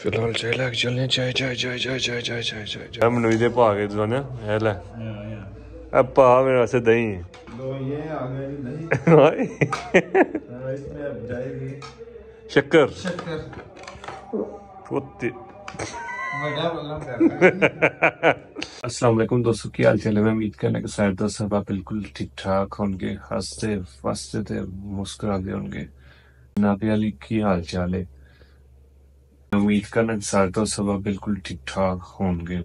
फिलहाल चाय लैके चलने चाय चाय चाय चाय चाय चाय चाय चाय चाय ਮੈਨੂੰ ਇਹਦੇ ਪਾ ਕੇ ਦਵਾਨਾ ਹੈ ਲੈ ਆ ਪਾ ਮੇਰੇ ਵਾਸਤੇ ਦਹੀਂ लो ये आ गया दही हाय इसमें अब जाएगी शक्कर शक्कर पोते अस्सलाम वालेकुम दोस्तों की हाल चाल है। मैं उम्मीद करना कि सारे दोस्त सब बिल्कुल ठीक ठाक होंगे, हंसते फंसते थे मुस्कुराते होंगे। नाबी अली की हाल चाल है। उम्मीद करना कि सारे दोस्त सब बिल्कुल ठीक ठाक होंगे।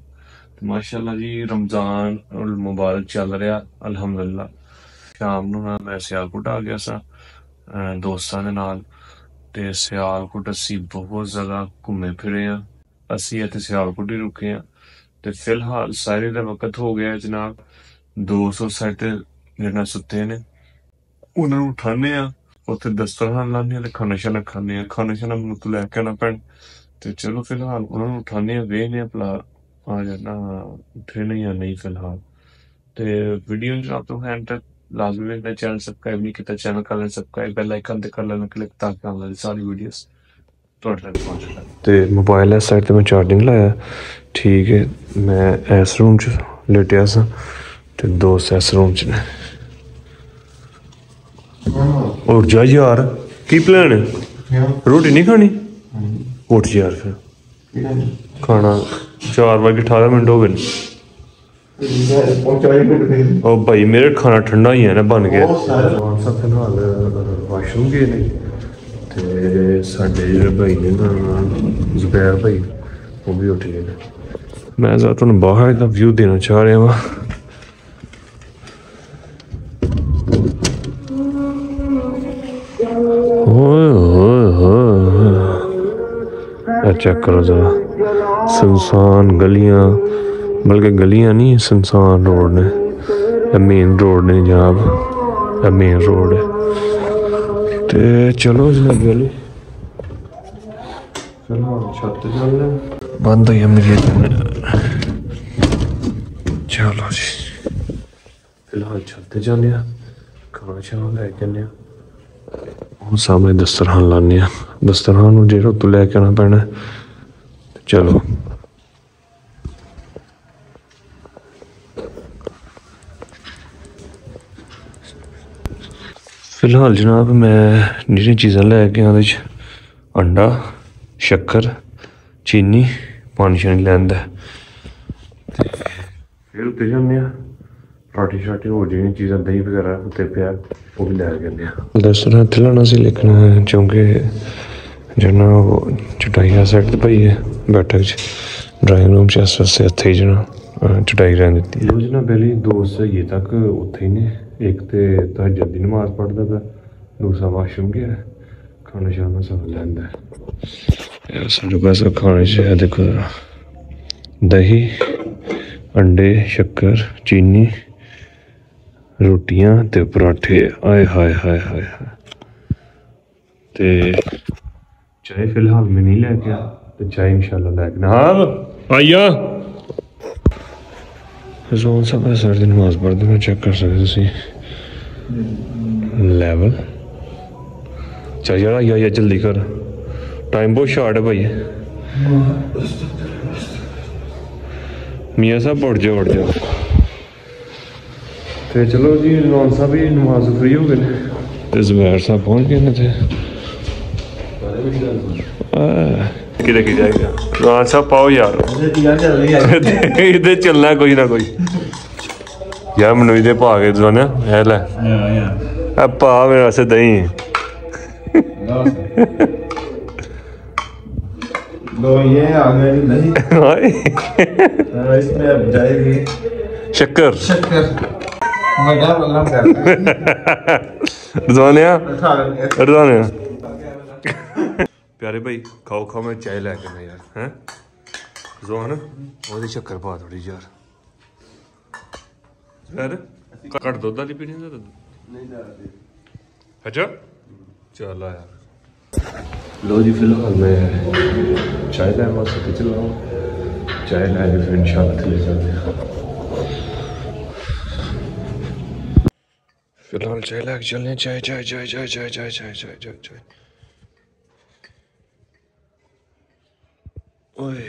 तो माशाल्लाह जी रमजान और मुबारक चल रहा अल्हम्दुलिल्लाह। शाम ਨੂੰ ਨਾ ਮੈਂ ਸਿਆਲਕੋਟ ਆ ਗਿਆ ਸਾਂ ਦੋਸਤਾਂ ਦੇ ਨਾਲ ਤੇ ਸਿਆਲਕੋਟ ਅਸੀਂ ਬਹੁਤ ਜ਼ਿਆਦਾ ਘੁੰਮੇ ਫਿਰੇ ਆ। ਅਸੀਂ ਇੱਥੇ ਸਿਆਲਕੋਟ ਹੀ ਰੁਕੇ ਆ ਤੇ ਫਿਲਹਾਲ ਸਾਰੇ ਦਾ ਵਕਤ ਹੋ ਗਿਆ ਜਨਾਬ 200 ਸਾਈਡ ਤੇ ਜਿਹੜਾ ਸੁੱਤੇ ਨੇ ਉਹਨਾਂ ਨੂੰ ਉਠਾਣੇ ਆ ਉੱਥੇ ਦਸਤਰਖਾਨ ਲਾਣੇ ਤੇ ਖਾਣਾ ਸ਼ਾਨਾ ਖਾਣੇ ਆ। ਖਾਣਾ ਸ਼ਾਨਾ ਮੈਨੂੰ ਤੋਂ ਲੈ ਕੇ ਆਉਣਾ ਪੈਣ ਤੇ ਚਲੋ ਫਿਲਹਾਲ ਉਹਨਾਂ ਨੂੰ ਉਠਾਣੇ ਆ ਵੇਖਦੇ ਆ ਭਲਾ ਆ ਜਾਣਾ ਉੱਠੇ ਨਹੀਂ ਜਾਂ ਨਹੀਂ। ਫਿਲਹਾਲ ਤੇ ਵੀਡੀਓ ਜਨਾਬ ਤੋਂ ਹੈਂਡ ਤੱਕ लाजमी देखना। चैनल सब्सक्राइब नहीं किया चैनल कर लेना सब्सक्राइब, बेल आइकन ते कर लेना क्लिक ताकि आने वाली सारी वीडियोस तुहाडे तक पहुंच जाए। ते मोबाइल इस साइड ते मैं चार्जिंग लाया ठीक है। मैं इस रूम च लेटिया सा ते दोस्त इस रूम च ने। और जा यार की प्लान है रोटी नहीं खानी उठ यार फिर खाना 4:18 हो गए। ओ भाई मेरे खाना ठंडा ही है ना बन गया। फिलहाल वाशरूम गए ने ते साडे जेह्ड़े भाई ने ना जुबैर भाई वो भी उठ गए ने। मैं जरा तुहानूं बाहर दा व्यू देना चाह रहा वां। ओए होए होए चेक करो जरा सुनसान गलियां, बल्कि गलियां नहीं सुनसान रोड ने मेन रोड ने जनाब मेन रोड है। ते चलो जनाब वाली फिलहाल छत चलने बंद हो मेरी चलो जी फिलहाल छत जाने खाना शाना लैके आने हूँ सामने दस्तरखान लाने दस्तरखान जेह्ड़ा उत्तों लैके आना पैना। चलो फिलहाल जनाब मैं जेह्ड़ी चीज़ां लैके आया ओह्दे च अंडा शक्कर चीनी पानी शानी लैंदा फिर उत्ते जन्ने पराठी शाठी होर जेह्ड़ियां चीज़ां दही बगैरा उत्ते पेआ ओह् भी लैके आने दस्सना इत्थे लाना सी लेकिन क्योंकि जिन्ना चटाई आह्ली साइड ते पाई है बैठक च ड्राइंग रूम च इस वास्ते इत्थे ही जना चटाई रहन दित्ती है। जनाब पहले दोस्त अजे तक उत्थे ही ने एक तो तहज्जुद दी नमाज पढ़दा पिया दूसरा वाशरूम गया खाना शाना सब लैंदा है। साढ़े पास खाने च है देखो जरा दही अंडे शक्कर चीनी रोटियां ते पराठे आए हाय हाय हाय हाय। ते चाय फिलहाल मैं नहीं लैके आ तो चाय इंशाल्लाह लैके हाँ आइया जोन साहब सर दी नमाज पढ़दे मैं चेक कर सकदे तुसीं लेवल चल यार आइया जल्दी कर टाइम बहुत शार्ट है भाई। मियाँ साहब उठ जाओ तो चलो जी नौन साहब भी नमाज फ्री हो गए तो जुबैर साहब पहुँच गए थे किधर की जाएगा नौन साहब पाओ यार इधर चलना कोई ना कोई यार मैं इधर पा के दवाना है लै पा मेरे वास्ते दही लो ये आ गया दही इसमें अब जाएगी शक्कर शक्कर रजाने प्यारे भाई खाओ खाओ मैं चाय लैके आना यार हैं जोन ओह्दी शक्कर पा थोड़ी यार यार घट्ट दुद्ध आह्ली पीनी अच्छा चलो यार। लो जी फिलहाल मैं चाय लैन वास्ते चला चाय लैके फिर इंशाल्लाह थल्ले चलते हैं। फिलहाल चाय लैके चलने चाय चाय चाय चाय चाय चाय चाय चाय चाय चाय ओए